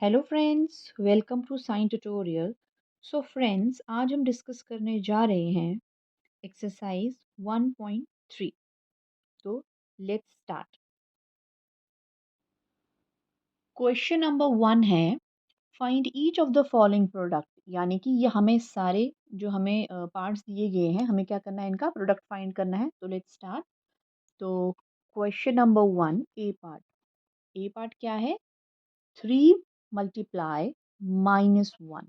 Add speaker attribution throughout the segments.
Speaker 1: Hello friends, welcome to sign tutorial. So friends, आज हम discuss करने जा रहे हैं एक्सरसाइज 1.3। तो लेट्स स्टार्ट। क्वेश्चन नंबर 1 है, find each of the following product. यानी कि ये हमें सारे जो हमें पार्ट्स दिए गए हैं, हमें क्या करना है, इनका प्रोडक्ट फाइंड करना है। तो लेट्स स्टार्ट। तो क्वेश्चन नंबर 1, ए पार्ट। ए पार्ट क्या है? 3 मल्टीप्लाई -1।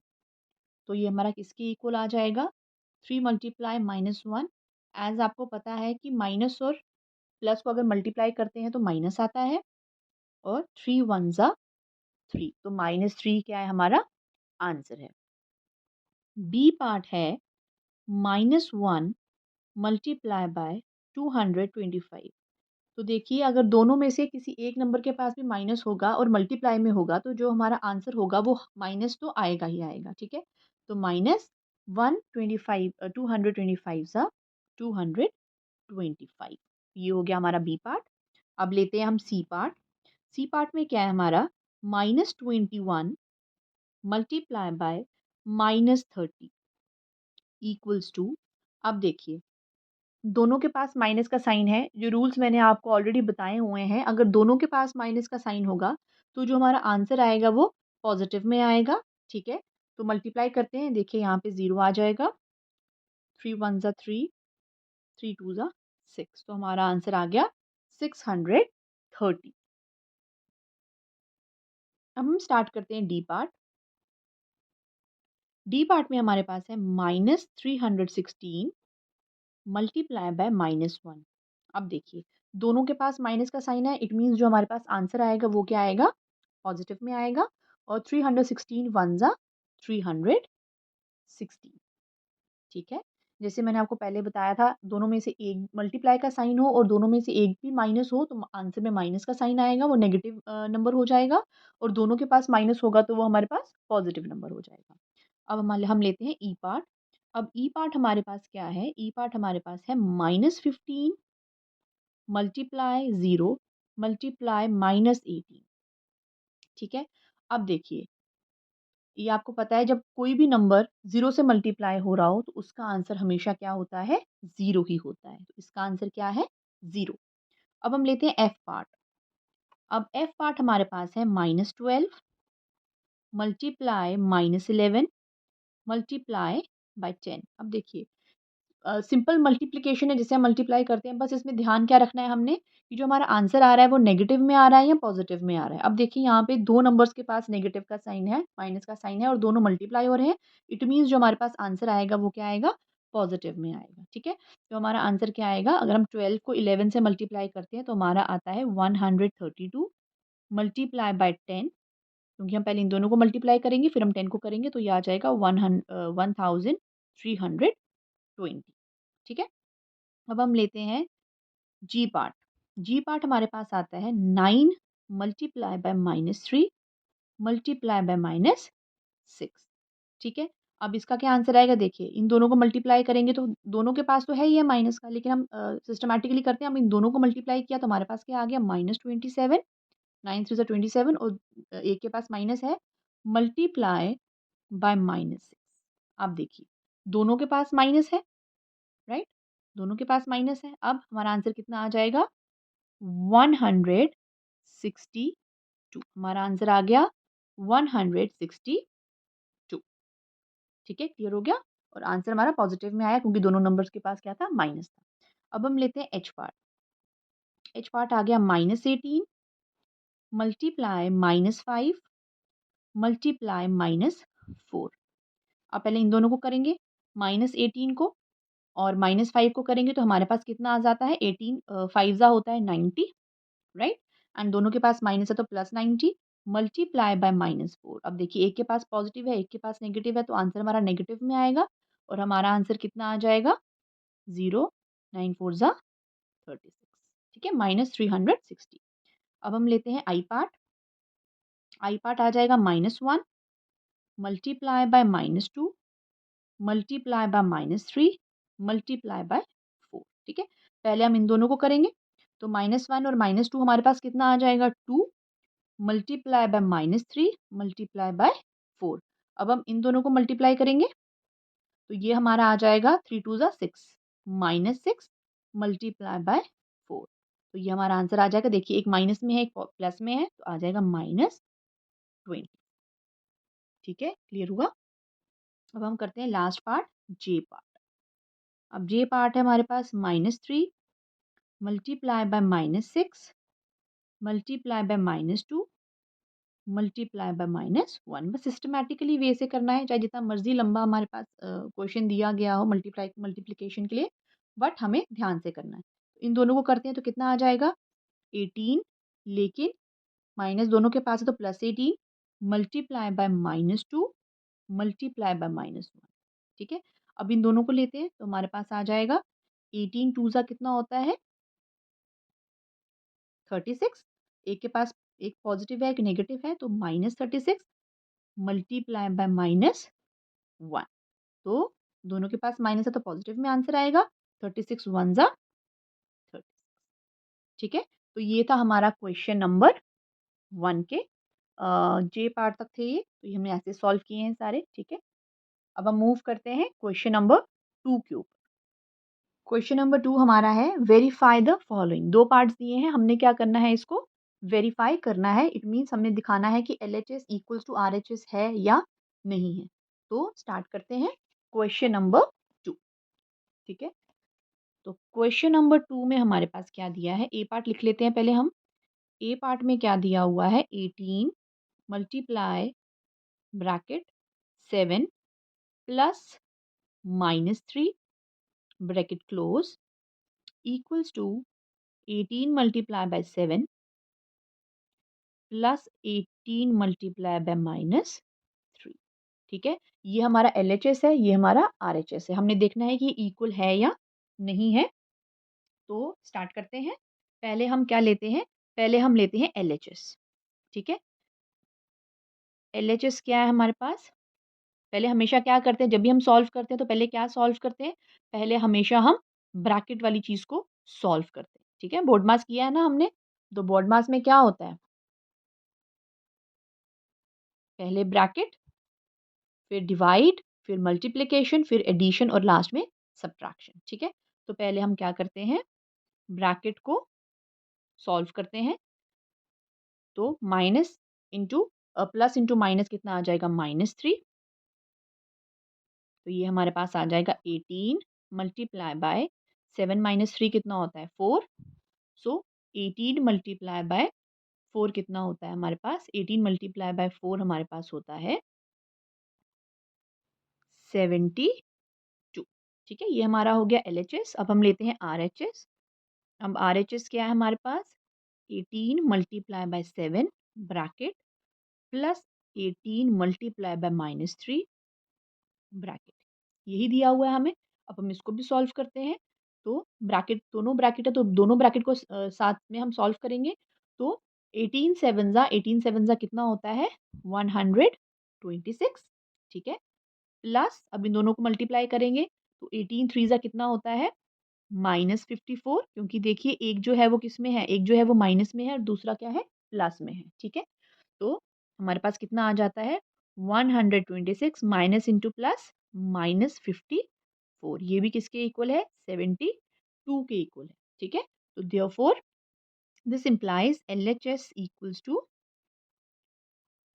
Speaker 1: तो ये हमारा किसके इक्वल आ जाएगा? 3 मल्टीप्लाई -1। एज़ आपको पता है कि माइनस और प्लस को अगर मल्टीप्लाई करते हैं तो माइनस आता है, और 3 वन ज़ा 3, तो -3 क्या है हमारा आंसर है। बी पार्ट है -1 मल्टीप्लाई बाय 225। तो देखिए, अगर दोनों में से किसी एक नंबर के पास भी माइनस होगा और मल्टीप्लाई में होगा, तो जो हमारा आंसर होगा वो माइनस तो आएगा ही आएगा। ठीक है, तो -125, 225 सा 225, ये हो गया हमारा बी पार्ट। अब लेते हैं हम सी पार्ट। सी पार्ट में क्या है हमारा? -21 मल्टीप्लाई बाय -30 इक्वल्स टू। अब देखिए, दोनों के पास माइनस का साइन है। जो रूल्स मैंने आपको ऑलरेडी बताए हुए हैं, अगर दोनों के पास माइनस का साइन होगा तो जो हमारा आंसर आएगा वो पॉजिटिव में आएगा। ठीक है, तो मल्टीप्लाई करते हैं। देखिए, यहाँ पे 0 आ जाएगा। 3 वन ज़ा 3, 3 टू ज़ा 6, तो हमारा आंसर आ गया 630। अब हम स्टार्ट करते हैं डी पार्ट। डी पार्ट में हमारे पास है -316 मल्टीप्लाई बाय -1। अब देखिए, दोनों के पास माइनस का साइन है। इट मीन्स जो हमारे पास आंसर आएगा वो क्या आएगा? पॉजिटिव में आएगा। और 316 वन ज़ा 316। ठीक है, जैसे मैंने आपको पहले बताया था, दोनों में से एक मल्टीप्लाई का साइन हो और दोनों में से एक भी माइनस हो तो आंसर में माइनस का साइन आएगा, वो नेगेटिव नंबर हो जाएगा। और दोनों के पास माइनस होगा तो वो हमारे पास पॉजिटिव नंबर हो जाएगा। अब हम लेते हैं ई पार्ट। अब ई पार्ट हमारे पास क्या है? ई पार्ट हमारे पास है -15 मल्टीप्लाई 0 मल्टीप्लाई -18। ठीक है, अब देखिए, ये आपको पता है, जब कोई भी नंबर 0 से मल्टीप्लाई हो रहा हो तो उसका आंसर हमेशा क्या होता है? 0 ही होता है। तो इसका आंसर क्या है? 0। अब हम लेते हैं एफ पार्ट। अब एफ पार्ट हमारे पास है -12 मल्टीप्लाई -11 मल्टीप्लाई बाय 10। अब देखिए, सिंपल मल्टीप्लिकेशन है, जिसे हम मल्टीप्लाई करते हैं। बस इसमें ध्यान क्या रखना है हमने, कि जो हमारा आंसर आ रहा है वो नेगेटिव में आ रहा है या पॉजिटिव में आ रहा है। अब देखिए, यहाँ पे दो नंबर्स के पास नेगेटिव का साइन है, माइनस का साइन है, और दोनों मल्टीप्लाई हो रहे हैं। इट मीन्स जो हमारे पास आंसर आएगा वो क्या आएगा? पॉजिटिव में आएगा। ठीक है, तो हमारा आंसर क्या आएगा? अगर हम 12 को 11 से मल्टीप्लाई करते हैं तो हमारा आता है 132 मल्टीप्लाई बाय 10। क्योंकि हम पहले इन दोनों को मल्टीप्लाई करेंगे, फिर हम 10 को करेंगे, तो ये आ जाएगा 1320। ठीक है, अब हम लेते हैं जी पार्ट। जी पार्ट हमारे पास आता है 9 मल्टीप्लाई बाय -3 मल्टीप्लाई बाय -6। ठीक है, अब इसका क्या आंसर आएगा? देखिए, इन दोनों को मल्टीप्लाई करेंगे तो दोनों के पास तो है ही है माइनस का, लेकिन हम सिस्टमैटिकली करते हैं। हम इन दोनों को मल्टीप्लाई किया तो हमारे पास क्या आ गया? -27। 9 3 ज़ा 27, और एक के पास माइनस है, मल्टीप्लाई बाय -6। अब देखिए, दोनों के पास माइनस है, राइट? दोनों के पास माइनस है। अब हमारा आंसर कितना आ जाएगा? 162। हमारा आंसर आ गया 162। ठीक है, क्लियर हो गया। और आंसर हमारा पॉजिटिव में आया क्योंकि दोनों नंबर्स के पास क्या था? माइनस था। अब हम लेते हैं एच पार्ट। एच पार्ट आ गया -18 मल्टीप्लाई -5 मल्टीप्लाई -4। अब पहले इन दोनों को करेंगे, -18 को और -5 को करेंगे तो हमारे पास कितना आ जाता है? 18 5 ज़ा होता है 90, राइट? एंड दोनों के पास माइनस है तो +90 मल्टीप्लाई बाय -4। अब देखिए, एक के पास पॉजिटिव है, एक के पास नेगेटिव है, तो आंसर हमारा नेगेटिव में आएगा। और हमारा आंसर कितना आ जाएगा? 0 9 4 ज़ा 36। ठीक है, -360। अब हम लेते हैं आई पार्ट। आई पार्ट आ जाएगा -1 multiply by -2 multiply by -3 multiply by 4। ठीक है, पहले हम इन दोनों को करेंगे, तो -1 और -2 हमारे पास कितना आ जाएगा? 2। Multiply by -3 multiply by 4। अब हम इन दोनों को मल्टीप्लाई करेंगे तो ये हमारा आ जाएगा 3 2 ज़ा 6 -6 मल्टीप्लाई बाय 4। तो ये हमारा आंसर आ जाएगा। देखिए एक माइनस में है, एक प्लस में है, तो आ जाएगा -20। ठीक है, क्लियर हुआ? अब हम करते हैं लास्ट पार्ट, जे पार्ट। अब जे पार्ट है हमारे पास -3 multiply by -6 multiply by -2 multiply by -1। बस सिस्टमैटिकली वे से करना है, चाहे जितना मर्जी लंबा हमारे पास क्वेश्चन दिया गया हो मल्टीप्लिकेशन के लिए, बट हमें ध्यान से करना है। इन दोनों को करते हैं तो कितना आ जाएगा 18, लेकिन माइनस दोनों के पास है तो +18 मल्टीप्लाई बाय -2 मल्टीप्लाई बाय -1। ठीक है, अब इन दोनों को लेते हैं तो हमारे पास आ जाएगा 18 2 ज़ा कितना होता है 36। एक के पास एक पॉजिटिव है, एक नेगेटिव है, तो -36 मल्टीप्लाई बाय -1। तो दोनों के पास माइनस है तो पॉजिटिव में आंसर आएगा। 36 1 ज़ा 30। ठीक है, तो ये था हमारा क्वेश्चन नंबर 1 के जे पार्ट तक थे ये, तो ये हमने ऐसे सॉल्व किए हैं सारे। ठीक है, अब हम मूव करते हैं क्वेश्चन नंबर 2 के ऊपर। क्वेश्चन नंबर 2 हमारा है वेरीफाई द फॉलोइंग। 2 पार्ट्स दिए हैं, हमने क्या करना है, इसको वेरीफाई करना है। इट मीन्स हमने दिखाना है कि LHS इक्वल्स टू RHS है या नहीं है। तो स्टार्ट करते हैं क्वेश्चन नंबर 2। ठीक है, तो क्वेश्चन नंबर 2 में हमारे पास क्या दिया है, ए पार्ट लिख लेते हैं पहले हम। ए पार्ट में क्या दिया हुआ है 18 multiply bracket 7 plus -3 bracket close equals to 18 multiply by 7 plus 18 multiply by -3। ठीक है, ये हमारा LHS है, ये हमारा RHS है। हमने देखना है कि ये इक्वल है या नहीं है। तो स्टार्ट करते हैं। पहले हम क्या लेते हैं, पहले हम लेते हैं LHS। ठीक है, LHS क्या है हमारे पास, पहले हमेशा क्या करते हैं जब भी हम सॉल्व करते हैं तो पहले क्या सॉल्व करते हैं, पहले हमेशा हम ब्रैकेट वाली चीज़ को सॉल्व करते हैं। ठीक है, बोर्ड मास किया है ना हमने, तो बोर्ड मास में क्या होता है, पहले ब्रैकेट, फिर डिवाइड, फिर मल्टीप्लिकेशन, फिर एडिशन और लास्ट में सब्ट्रैक्शन। ठीक है, तो पहले हम क्या करते हैं, ब्रैकेट को सॉल्व करते हैं। तो minus into plus into minus कितना आ जाएगा -3। तो ये हमारे पास आ जाएगा 18 मल्टीप्लाई बाय 7 -3 कितना होता है 4। सो 18 मल्टीप्लाई बाय 4 कितना होता है हमारे पास, 18 मल्टीप्लाई बाय 4 हमारे पास होता है 72। ठीक है, ये हमारा हो गया LHS। अब हम लेते हैं RHS। अब RHS क्या है हमारे पास, 18 multiply by 7 bracket plus 18 multiply by -3 bracket, यही दिया हुआ है हमें। अब हम इसको भी सॉल्व करते हैं। तो ब्रैकेट, दोनों ब्रैकेट है तो दोनों ब्रैकेट को साथ में हम सॉल्व करेंगे। तो 18 7 ज़ा कितना होता है 126। ठीक है, प्लस अब इन दोनों को मल्टीप्लाई करेंगे तो 18 3 ज़ा कितना होता है -54, क्योंकि देखिए एक जो है वो किस में है, एक जो है वो माइनस में है और दूसरा क्या है प्लस में है। ठीक है, तो हमारे पास कितना आ जाता है 126 माइनस इंटू प्लस -54, ये भी किसके इक्वल है 72 के इक्वल है। ठीक है, तो therefore this implies LHS equals to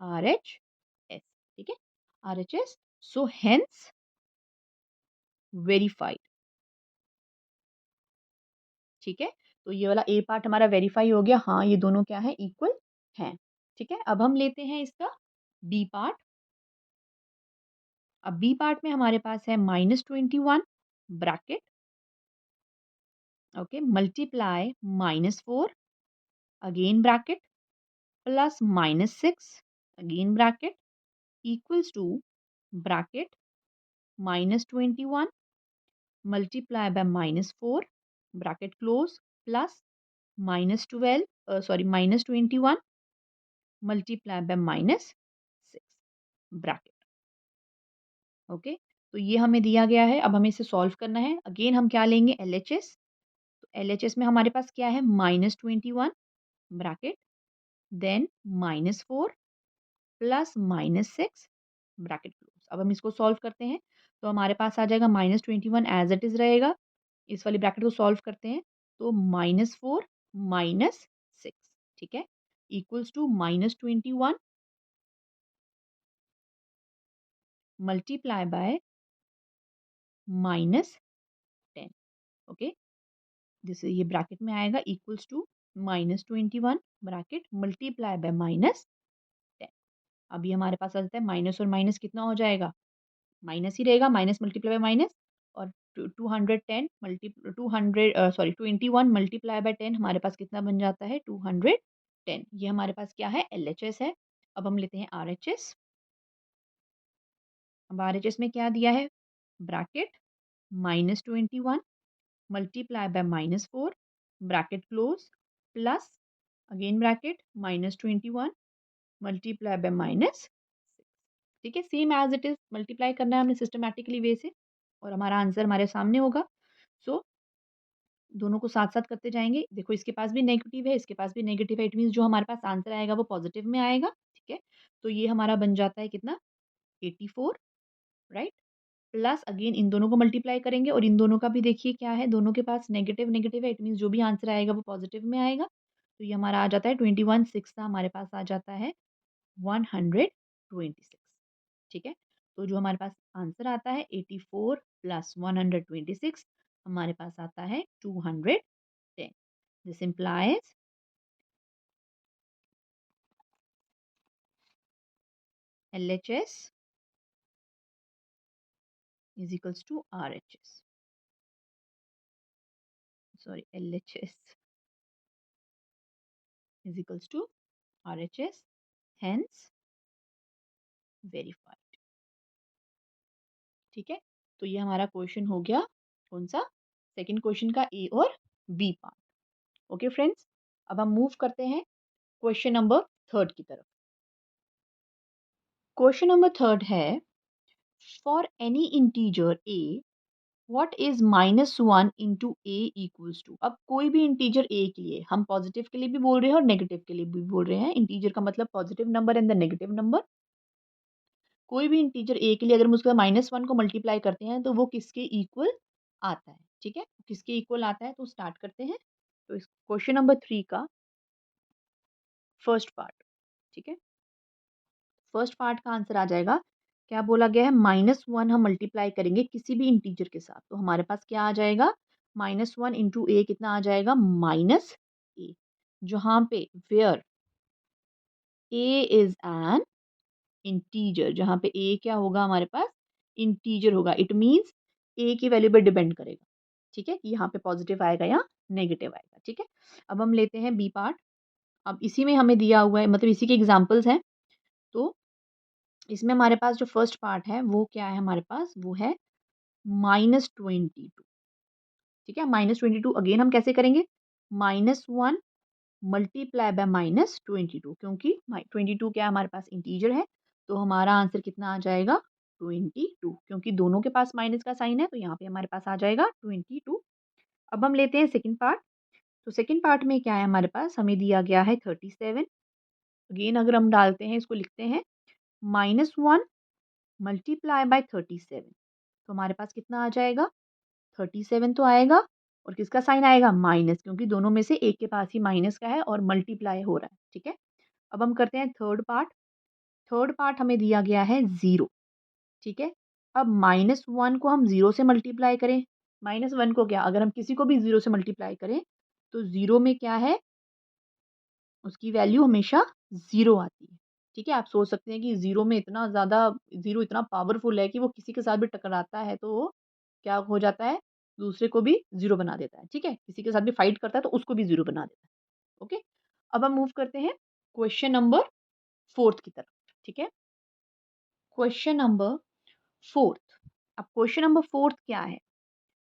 Speaker 1: RHS। ठीक है, RHS, सो हेंस वेरीफाइड। ठीक है, तो ये वाला ए पार्ट हमारा वेरीफाई हो गया, हाँ ये दोनों क्या है इक्वल हैं। ठीक है, अब हम लेते हैं इसका बी पार्ट। अब बी पार्ट में हमारे पास है -21 bracket, okay, multiply -4 again bracket plus -6 again bracket equals to bracket -21 multiply by -4 bracket close plus -21 multiply by -6 bracket. Okay, तो ये हमें दिया गया है। अब हमें इसे सॉल्व करना है। अगेन हम क्या लेंगे LHS। तो LHS में हमारे पास क्या है -21 bracket then -4 plus -6 bracket close. अब हम इसको सॉल्व करते हैं तो हमारे पास आ जाएगा -21 एज इट इज रहेगा। इस वाली ब्रैकेट को सॉल्व करते हैं तो -4 -6, ठीक है, equals to -21 multiply by -10। Okay, जैसे ये ब्रैकेट में आएगा equals to -21 bracket multiply by -10। अभी हमारे पास आ जाता है माइनस और माइनस कितना हो जाएगा, माइनस ही रहेगा, माइनस मल्टीप्लाई बाय माइनस। और 210 मल्टी 21 मल्टीप्लाई बाय 10 हमारे पास कितना बन जाता है 210। ये हमारे पास क्या है, LHS है। अब हम लेते हैं RHS। अब RHS में क्या दिया है, bracket -21 multiply by -4 bracket close plus again bracket -21 multiply by -6। ठीक है, same as it is multiply करना है हमने सिस्टमैटिकली वे से और हमारा आंसर हमारे सामने होगा। सो दोनों को साथ साथ करते जाएंगे। देखो इसके पास भी नेगेटिव है, इसके पास भी नेगेटिव है, इट मीन्स जो हमारे पास आंसर आएगा वो पॉजिटिव में आएगा। ठीक है, तो ये हमारा बन जाता है कितना, 84, राइट। प्लस अगेन इन दोनों को मल्टीप्लाई करेंगे और इन दोनों का भी देखिए क्या है, दोनों के पास नेगेटिव नेगेटिव है, इट मीन्स जो भी आंसर आएगा वो पॉजिटिव में आएगा। तो ये हमारा आ जाता है 21 6 का हमारे पास आ जाता है 126। ठीक है, तो जो हमारे पास आंसर आता है 84 प्लस 126 हमारे पास आता है 210। This implies LHS is equals to RHS. Sorry, LHS is equals to RHS, hence verified। ठीक है, तो ये हमारा क्वेश्चन हो गया कौन सा, सेकंड क्वेश्चन का ए और बी पार्ट। ओके फ्रेंड्स, अब हम मूव करते हैं क्वेश्चन नंबर थर्ड की तरफ। क्वेश्चन नंबर थर्ड है, for any integer A what is -1 into A equals to. अब कोई भी इंटीजर ए के लिए, हम पॉजिटिव के लिए भी बोल रहे हैं और नेगेटिव के लिए भी बोल रहे हैं, इंटीजर का मतलब positive number and the negative number. कोई भी इंटीजर ए के लिए अगर हम उसका -1 को मल्टीप्लाई करते हैं तो वो किसके इक्वल आता है। ठीक है, किसके इक्वल आता है, तो स्टार्ट करते हैं। तो इस क्वेश्चन नंबर 3 का फर्स्ट पार्ट, ठीक है, फर्स्ट पार्ट का आंसर आ जाएगा, क्या बोला गया है, -1 हम मल्टीप्लाई करेंगे किसी भी इंटीजर के साथ तो हमारे पास क्या आ जाएगा, -1 इंटू ए कितना आ जाएगा, -a, जहाँ पे where A is an integer, जहाँ पे ए क्या होगा हमारे पास, इंटीजर होगा, इट मीन्स ए की वैल्यू पे डिपेंड करेगा। ठीक है, कि यहाँ पे पॉजिटिव आएगा या नेगेटिव आएगा। ठीक है, अब हम लेते हैं बी पार्ट। अब इसी में हमें दिया हुआ है, मतलब इसी के एग्जाम्पल्स हैं। तो इसमें हमारे पास जो फर्स्ट पार्ट है वो क्या है, हमारे पास वो है -22। ठीक है, -22 अगेन हम कैसे करेंगे, -1 मल्टीप्लाई बाय -22, क्योंकि 22 क्या है हमारे पास इंटीजर है, तो हमारा आंसर कितना आ जाएगा 22, क्योंकि दोनों के पास माइनस का साइन है तो यहाँ पे हमारे पास आ जाएगा 22। अब हम लेते हैं सेकंड पार्ट। तो सेकंड पार्ट में क्या है हमारे पास, हमें दिया गया है 37। अगेन अगर हम डालते हैं, इसको लिखते हैं -1 मल्टीप्लाई बाय 37, तो हमारे पास कितना आ जाएगा, 37 तो आएगा और किसका साइन आएगा, माइनस, क्योंकि दोनों में से एक के पास ही माइनस का है और मल्टीप्लाई हो रहा है। ठीक है, अब हम करते हैं थर्ड पार्ट। थर्ड पार्ट हमें दिया गया है 0। ठीक है, अब -1 को हम 0 से मल्टीप्लाई करें, -1 को क्या, अगर हम किसी को भी 0 से मल्टीप्लाई करें तो 0 में क्या है, उसकी वैल्यू हमेशा 0 आती है। ठीक है, आप सोच सकते हैं कि 0 में इतना ज़्यादा, 0 इतना पावरफुल है कि वो किसी के साथ भी टकराता है तो वो क्या हो जाता है, दूसरे को भी 0 बना देता है। ठीक है, किसी के साथ भी फाइट करता है तो उसको भी 0 बना देता है। ओके, अब हम मूव करते हैं क्वेश्चन नंबर 4 की तरफ। ठीक है, क्वेश्चन नंबर 4। अब क्वेश्चन नंबर 4 क्या है,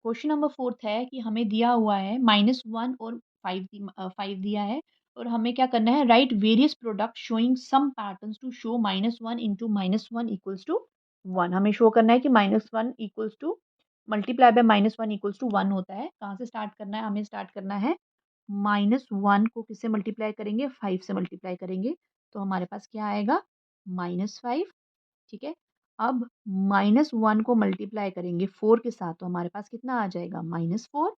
Speaker 1: क्वेश्चन नंबर 4 है कि हमें दिया हुआ है -1 और 5 दिया है और हमें क्या करना है, write various product showing some patterns to show -1 into -1 equals to 1। हमें शो करना है कि -1 equals to multiply by -1 equals to 1 होता है। कहाँ से स्टार्ट करना है, हमें स्टार्ट करना है -1 को किससे मल्टीप्लाई करेंगे? 5 से मल्टीप्लाई करेंगे, तो हमारे पास क्या आएगा? -5, ठीक है। अब -1 को मल्टीप्लाई करेंगे 4 के साथ, तो हमारे पास कितना आ जाएगा? -4।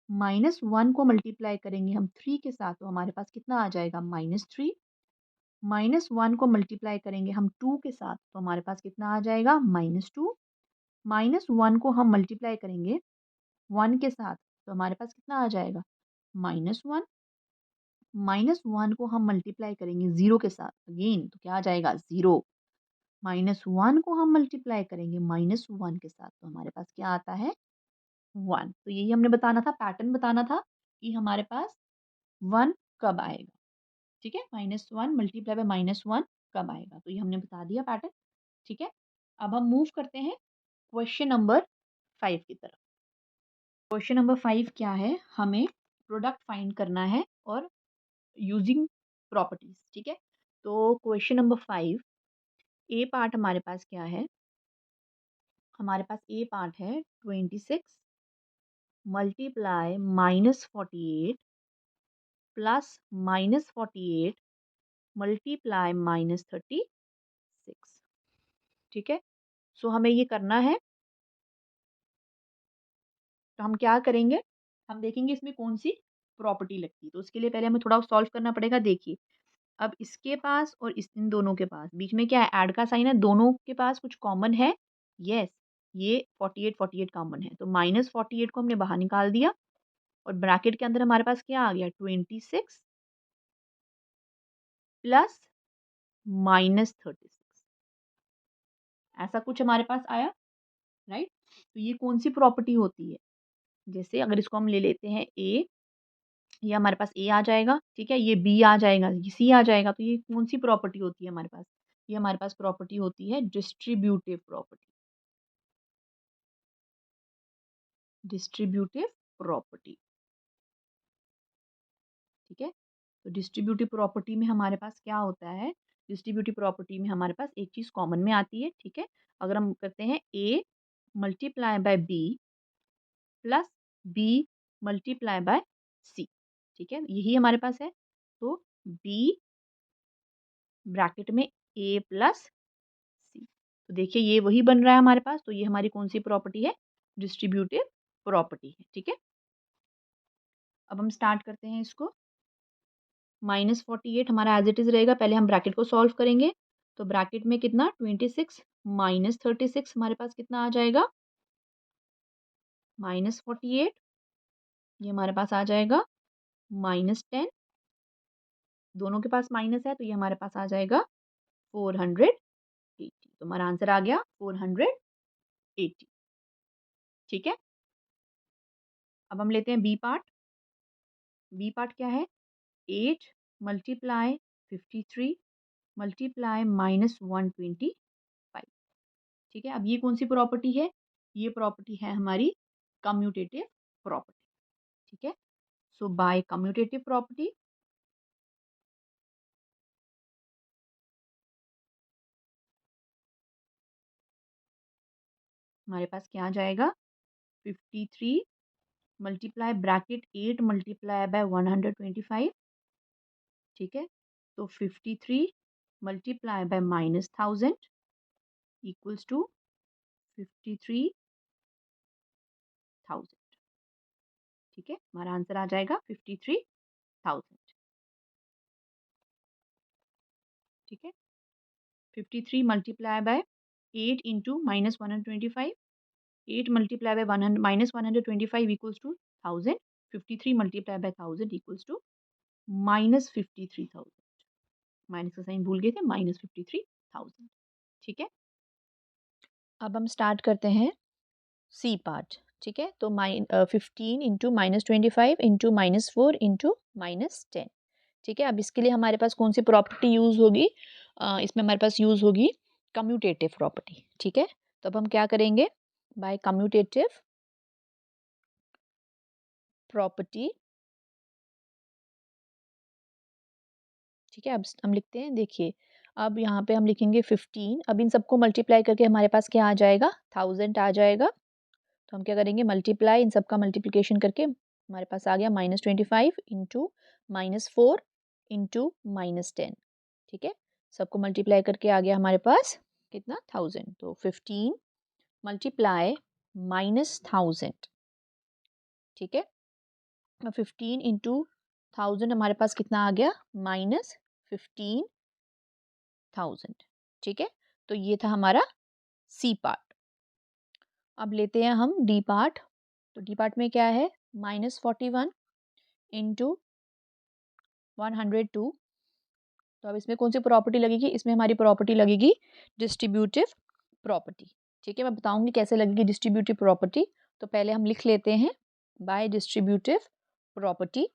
Speaker 1: -1 को मल्टीप्लाई करेंगे हम 3 के साथ, तो हमारे पास कितना आ जाएगा? -3। -1 को मल्टीप्लाई करेंगे हम 2 के साथ, तो हमारे पास कितना आ जाएगा? -2। -1 को हम मल्टीप्लाई करेंगे 1 के साथ, तो हमारे पास कितना आ जाएगा? -1। -1 को हम मल्टीप्लाई करेंगे 0 के साथ अगेन, तो क्या आ जाएगा? 0। -1 को हम मल्टीप्लाई करेंगे -1 के साथ, तो हमारे पास क्या आता है? 1। तो यही हमने बताना था, पैटर्न बताना था कि हमारे पास 1 कब आएगा, ठीक है? -1 मल्टीप्लाई बाय -1 कब आएगा, तो ये हमने बता दिया पैटर्न, ठीक है? अब हम मूव करते हैं क्वेश्चन नंबर 5 की तरफ। क्वेश्चन नंबर 5 क्या है? हमें प्रोडक्ट फाइंड करना है और यूजिंग प्रॉपर्टीज, ठीक है? तो क्वेश्चन नंबर 5 ए पार्ट हमारे पास क्या है? हमारे पास ए पार्ट है 26 मल्टीप्लाई -48 प्लस -48 मल्टीप्लाई -36, ठीक है? सो हमें ये करना है, तो हम क्या करेंगे? हम देखेंगे इसमें कौन सी प्रॉपर्टी लगती है, तो उसके लिए पहले हमें थोड़ा सॉल्व करना पड़ेगा। देखिए, अब इसके पास और इन दोनों के पास बीच में क्या है? ऐड का साइन है, दोनों के पास कुछ कॉमन है। यस, ये 48 कॉमन है, तो -48 को हमने बाहर निकाल दिया और ब्रैकेट के अंदर हमारे पास क्या आ गया? 26 प्लस -36, ऐसा कुछ हमारे पास आया, राइट? तो ये कौन सी प्रॉपर्टी होती है? जैसे अगर इसको हम ले लेते हैं ए, ये हमारे पास ए आ जाएगा, ठीक है? ये बी आ जाएगा, ये सी आ जाएगा, तो ये कौन सी प्रॉपर्टी होती है हमारे पास? ये हमारे पास प्रॉपर्टी होती है डिस्ट्रीब्यूटिव प्रॉपर्टी। डिस्ट्रीब्यूटिव प्रॉपर्टी, ठीक है? तो डिस्ट्रीब्यूटिव प्रॉपर्टी में हमारे पास क्या होता है? डिस्ट्रीब्यूटिव प्रॉपर्टी में हमारे पास एक चीज़ कॉमन में आती है, ठीक है? अगर हम करते हैं A multiply by B plus B multiply by C, ठीक है? यही हमारे पास है, तो बी ब्रैकेट में ए प्लस सी, तो देखिए ये वही बन रहा है हमारे पास, तो ये हमारी कौन सी प्रॉपर्टी है? डिस्ट्रीब्यूटिव प्रॉपर्टी है, ठीक है? अब हम स्टार्ट करते हैं इसको। -48 हमारा एज़ इट इज़ रहेगा, पहले हम ब्रैकेट को सॉल्व करेंगे, तो ब्रैकेट में कितना? 26 -36 हमारे पास कितना आ जाएगा? -48, ये हमारे पास आ जाएगा -10, दोनों के पास माइनस है, तो ये हमारे पास आ जाएगा 480, तो हमारा आंसर आ गया 480, ठीक है? अब हम लेते हैं बी पार्ट। बी पार्ट क्या है? 8 मल्टीप्लाई 53 मल्टीप्लाई -125, ठीक है? अब ये कौन सी प्रॉपर्टी है? ये प्रॉपर्टी है हमारी कम्यूटेटिव प्रॉपर्टी, ठीक है? सो बाय कम्यूटेटिव प्रॉपर्टी हमारे पास क्या आ जाएगा? 53 मल्टीप्लाई ब्रैकेट 8 मल्टीप्लाई बाय 125, ठीक है? तो 53 मल्टीप्लाई बाय -1000 इक्वल्स टू 53,000, ठीक है? हमारा आंसर आ जाएगा 53,000, ठीक है? 53 multiply by 8 into -125, 8 multiply by -125 equals to 1000, 53 multiply by 1000 equals to -53,000, minus का साइन भूल गए थे, -53,000, ठीक है? अब हम स्टार्ट करते हैं सी पार्ट, ठीक है? तो 15 इंटू -25 इंटू -4 इंटू -10, ठीक है? अब इसके लिए हमारे पास कौन सी प्रॉपर्टी यूज़ होगी? इसमें हमारे पास यूज़ होगी कम्यूटेटिव प्रॉपर्टी, ठीक है? तो अब हम क्या करेंगे? बाय कम्यूटेटिव प्रॉपर्टी, ठीक है? अब हम लिखते हैं, देखिए, अब यहाँ पे हम लिखेंगे 15, अब इन सबको मल्टीप्लाई करके हमारे पास क्या आ जाएगा? 1000 आ जाएगा, तो हम क्या करेंगे? मल्टीप्लाई, इन सबका मल्टीप्लिकेशन करके हमारे पास आ गया -25 इंटू -4 इंटू -10, ठीक है। सबको मल्टीप्लाई करके आ गया हमारे पास कितना 1000, तो 15 मल्टीप्लाई -1000, ठीक है। 15 इंटू 1000 हमारे पास कितना आ गया -15,000, ठीक है। तो ये था हमारा सी पार्ट। अब लेते हैं हम डी पार्ट। तो डी पार्ट में क्या है, -41 इंटू 102। तो अब इसमें कौन सी प्रॉपर्टी लगेगी, इसमें हमारी प्रॉपर्टी लगेगी डिस्ट्रीब्यूटिव प्रॉपर्टी, ठीक है। मैं बताऊंगी कैसे लगेगी डिस्ट्रीब्यूटिव प्रॉपर्टी। तो पहले हम लिख लेते हैं बाय डिस्ट्रीब्यूटिव प्रॉपर्टी।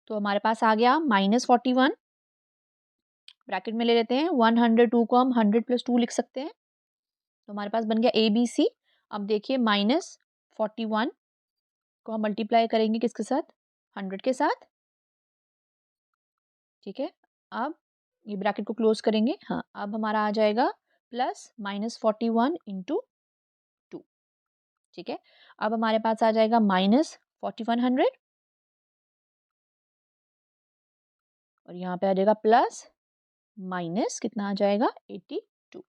Speaker 1: तो हमारे पास आ गया -41, ब्रैकेट में ले लेते हैं 102 को हम 100 + 2 लिख सकते हैं। तो हमारे पास बन गया ABC। अब देखिए -41 को हम मल्टीप्लाई करेंगे किसके साथ, 100 के साथ, ठीक है। अब ये ब्रैकेट को क्लोज करेंगे, हाँ। अब हमारा आ जाएगा प्लस -41 इंटू 2, ठीक है। अब हमारे पास आ जाएगा -4100 और यहाँ पे आ जाएगा प्लस माइनस कितना आ जाएगा 82,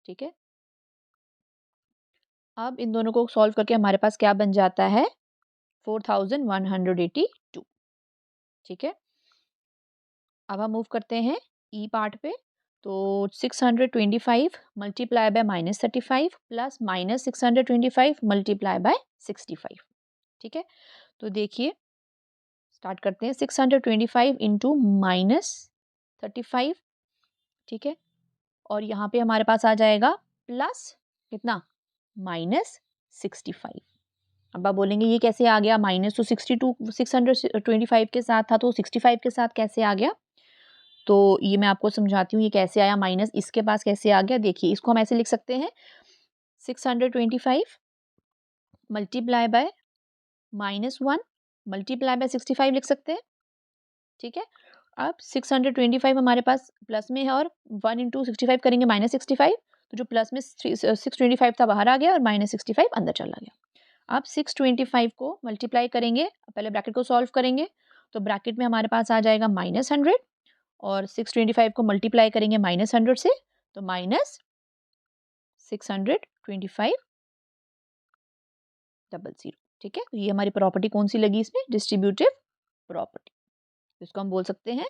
Speaker 1: ठीक है। अब इन दोनों को सॉल्व करके हमारे पास क्या बन जाता है 4182, ठीक है। अब हम मूव करते हैं ई पार्ट पे। तो 625 multiply by -35 plus -625 multiply by 65, ठीक है। तो देखिए स्टार्ट करते हैं 625 इंटू -35, ठीक है। और यहाँ पे हमारे पास आ जाएगा प्लस कितना -65। अब आप बोलेंगे ये कैसे आ गया, माइनस तो 625 के साथ था तो 65 के साथ कैसे आ गया। तो ये मैं आपको समझाती हूँ ये कैसे आया, माइनस इसके पास कैसे आ गया। देखिए इसको हम ऐसे लिख सकते हैं 625 मल्टीप्लाई बाय -1 मल्टीप्लाई बाय 65 लिख सकते हैं, ठीक है। अब 625 हमारे पास प्लस में है और 1 इंटू 65 करेंगे -65, तो जो प्लस में 625 था बाहर आ गया और -65 अंदर चला गया। अब 625 को मल्टीप्लाई करेंगे, पहले ब्रैकेट को सॉल्व करेंगे। तो ब्रैकेट में हमारे पास आ जाएगा -100 और 625 को मल्टीप्लाई करेंगे -100 से, तो -625 00, ठीक है। तो ये हमारी प्रॉपर्टी कौन सी लगी इसमें, डिस्ट्रीब्यूटिव प्रॉपर्टी। इसको हम बोल सकते हैं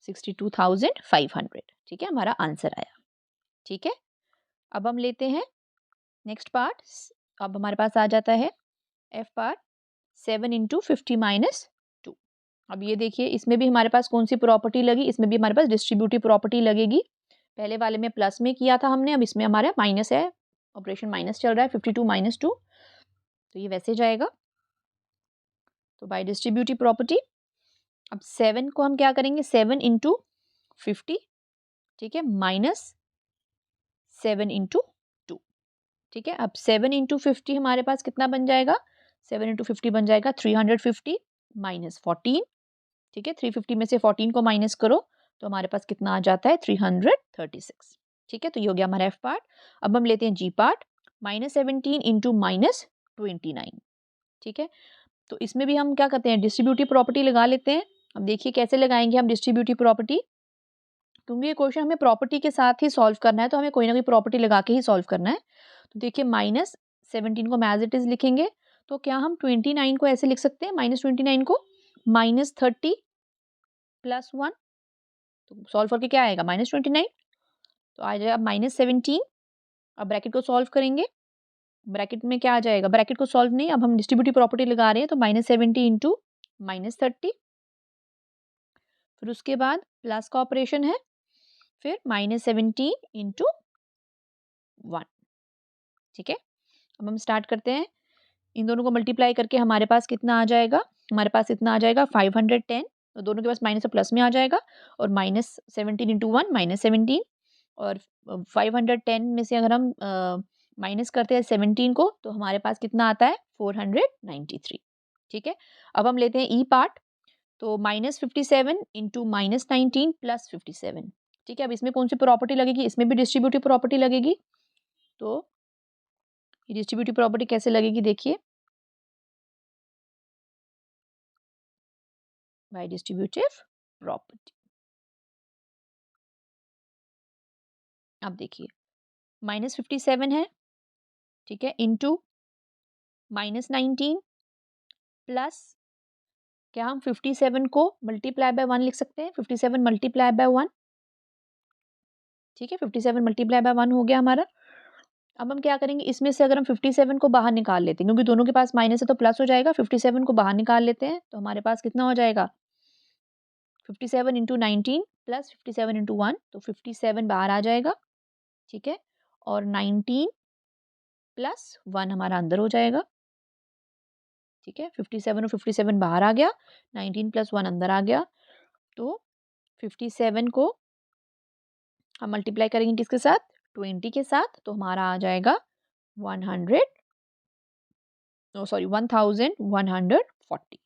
Speaker 1: 62,500, ठीक है। हमारा आंसर आया, ठीक है। अब हम लेते हैं नेक्स्ट पार्ट। अब हमारे पास आ जाता है एफ पार्ट 7 इंटू 50 - 2। अब ये देखिए इसमें भी हमारे पास कौन सी प्रॉपर्टी लगी, इसमें भी हमारे पास डिस्ट्रीब्यूटिव प्रॉपर्टी लगेगी। पहले वाले में प्लस में किया था हमने, अब इसमें हमारा माइनस है, ऑपरेशन माइनस चल रहा है, 52 - 2, तो ये वैसे जाएगा। तो बाय डिस्ट्रीब्यूटिव प्रॉपर्टी अब 7 को हम क्या करेंगे 7 इंटू 50, ठीक है, -7 इंटू 2, ठीक है। अब 7 इंटू 50 हमारे पास कितना बन जाएगा, 7 इंटू 50 बन जाएगा 350 -14, ठीक है। 350 में से 14 को माइनस करो तो हमारे पास कितना आ जाता है 336, ठीक है। तो ये हो गया हमारा एफ पार्ट। अब हम लेते हैं जी पार्ट, -17 इंटू -29, ठीक है। तो इसमें भी हम क्या करते हैं डिस्ट्रीब्यूटिव प्रॉपर्टी लगा लेते हैं। अब देखिए कैसे लगाएंगे हम डिस्ट्रीब्यूटिव प्रॉपर्टी, क्योंकि ये क्वेश्चन हमें प्रॉपर्टी के साथ ही सॉल्व करना है तो हमें कोई ना कोई प्रॉपर्टी लगा के ही सॉल्व करना है। तो देखिए -17 को एज इट इज लिखेंगे, तो क्या हम 29 को ऐसे लिख सकते हैं, -29 को -30 + 1, तो सॉल्व करके क्या आएगा -29, तो आ जाएगा -17। अब ब्रैकेट को सॉल्व करेंगे, ब्रैकेट में क्या आ जाएगा, ब्रैकेट को सॉल्व नहीं, अब हम डिस्ट्रीब्यूटिव प्रॉपर्टी लगा रहे हैं, तो -70 इंटू -30, फिर उसके बाद प्लस का ऑपरेशन है, फिर -17 इंटू 1, ठीक है। अब हम स्टार्ट करते हैं, इन दोनों को मल्टीप्लाई करके हमारे पास कितना आ जाएगा, हमारे पास इतना आ जाएगा 510, तो दोनों के पास माइनस और प्लस में आ जाएगा, और -17 इंटू 1 -17, और 510 में से अगर हम माइनस करते हैं 17 को तो हमारे पास कितना आता है 493, ठीक है। अब हम लेते हैं ई पार्ट, तो -57 इंटू -19 + 57, ठीक है। अब इसमें कौन सी प्रॉपर्टी लगेगी, इसमें भी डिस्ट्रीब्यूटिव प्रॉपर्टी लगेगी। तो ये डिस्ट्रीब्यूटिव प्रॉपर्टी कैसे लगेगी देखिए, बाय डिस्ट्रीब्यूटिव प्रॉपर्टी। अब देखिए -57 है, ठीक है, इंटू -19 प्लस, क्या हम 57 को मल्टीप्लाई बाय 1 लिख सकते हैं? 57 मल्टीप्लाई बाय 1, ठीक है, 57 मल्टीप्लाई बाय 1 हो गया हमारा। अब हम क्या करेंगे, इसमें से अगर हम 57 को बाहर निकाल लेते हैं, क्योंकि दोनों के पास माइनस है तो प्लस हो जाएगा, 57 को बाहर निकाल लेते हैं तो हमारे पास कितना हो जाएगा, 57 इंटू 19 प्लस 57 इंटू 1, तो 57 बाहर आ जाएगा, ठीक है, और 19 प्लस 1 हमारा अंदर हो जाएगा, ठीक है, 57 और 57 बाहर आ गया, 19 प्लस 1 अंदर आ गया, तो 57 को हम मल्टीप्लाई करेंगे किसके साथ, 20 के साथ, तो हमारा आ जाएगा 100, नो सॉरी 1140।